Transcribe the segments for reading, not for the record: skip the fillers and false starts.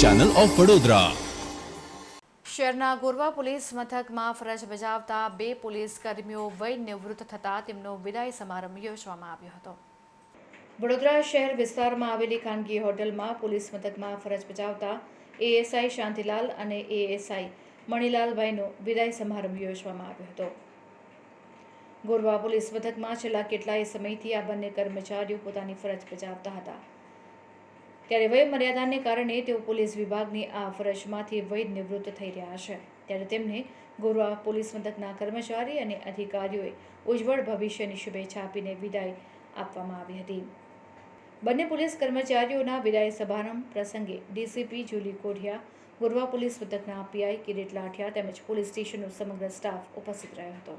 Channel of Vadodara. શહેરના Gorwa police મથકમાં ફરજ બજાવતા 2 પોલીસ કર્મીઓ વય નિવૃત્ત થતા તેમનો વિદાય સમારંભ યોજવામાં આવ્યો હતો। વડોદરા શહેર વિસ્તારમાં આવેલી ખાનગી હોટલમાં પોલીસ મથકમાં ફરજ બજાવતા એએસઆઈ શાંતિલાલ અને એએસઆઈ મણિલાલભાઈનો વિદાય સમારંભ યોજવામાં આવ્યો હતો। ગોરવા પોલીસ મથકમાં છેલ્લા કેટલાય સમયથી આ બંને કર્મચારીઓ પોતાની ફરજ બજાવતા હતા, ત્યારે વય મર્યાદાને કારણે તેઓ પોલીસ વિભાગની આ ફરજમાંથી વય નિવૃત્ત થઈ રહ્યા છે। ત્યારે તેમને ગોરવા પોલીસ મથકના કર્મચારી અને અધિકારીઓએ ઉજ્જવળ ભવિષ્યની શુભેચ્છા આપીને વિદાય આપવામાં આવી હતી। બંને પોલીસ કર્મચારીઓના વિદાય સમારંભ પ્રસંગે ડીસીપી જુલી કોઢિયા, ગોરવા પોલીસ મથકના પીઆઈ કિરીટ લાઠિયા તેમજ પોલીસ સ્ટેશનનો સમગ્ર સ્ટાફ ઉપસ્થિત રહ્યો હતો।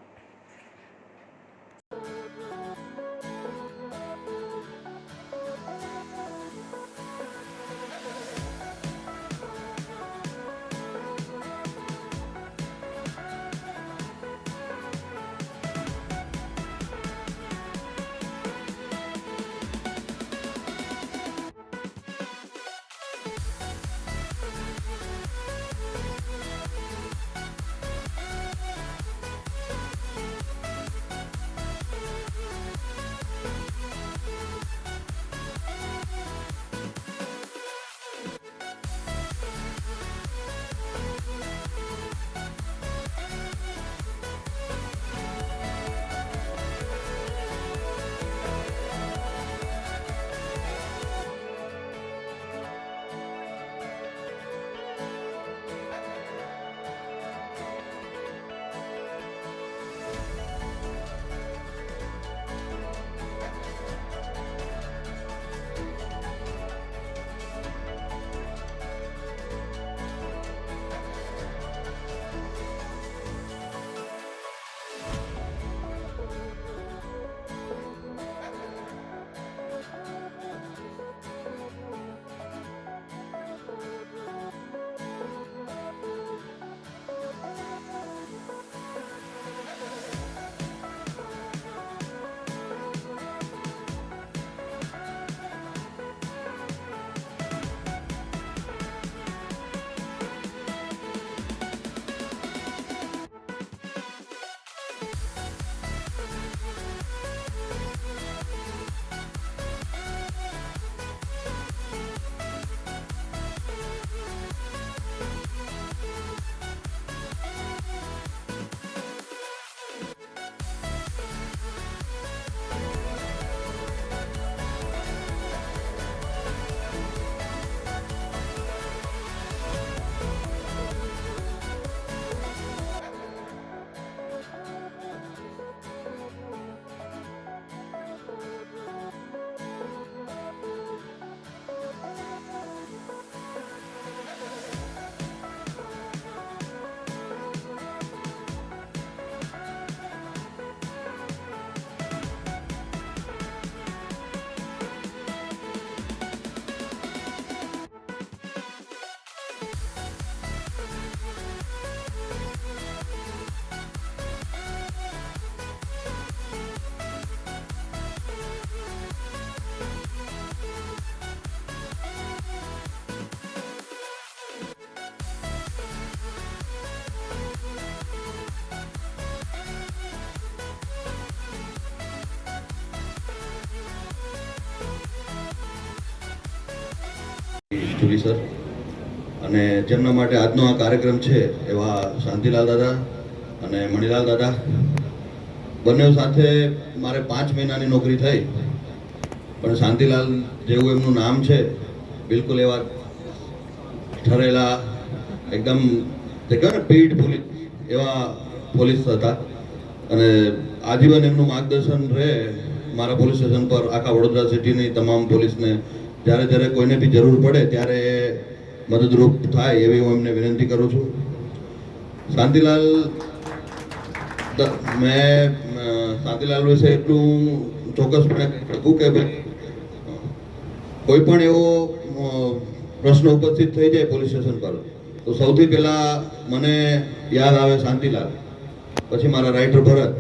જુલી સર અને જેમના માટે આજનો આ કાર્યક્રમ છે એવા શાંતિલાલ દાદા અને મણિલાલ દાદા, બંને સાથે મારે 5 મહિનાની નોકરી થઈ, પણ શાંતિલાલ જેવું એમનું નામ છે, બિલકુલ એવા ઠરેલા એકદમ કહેવાય ને પીઢ પોલીસ એવા પોલીસ હતા અને આજીવન એમનું માર્ગદર્શન રહે મારા પોલીસ સ્ટેશન પર, આખા વડોદરા સિટીની તમામ પોલીસને જ્યારે જ્યારે કોઈને બી જરૂર પડે ત્યારે મદદરૂપ થાય એવી હું એમને વિનંતી કરું છું। શાંતિલાલ મેં શાંતિલાલ વિશે એટલું ચોક્કસપણે કહું કે કોઈ પણ એવો પ્રશ્ન ઉપસ્થિત થઈ જાય પોલીસ સ્ટેશન પર તો સૌથી પહેલાં મને યાદ આવે શાંતિલાલ, પછી મારા રાઇટર ભરત,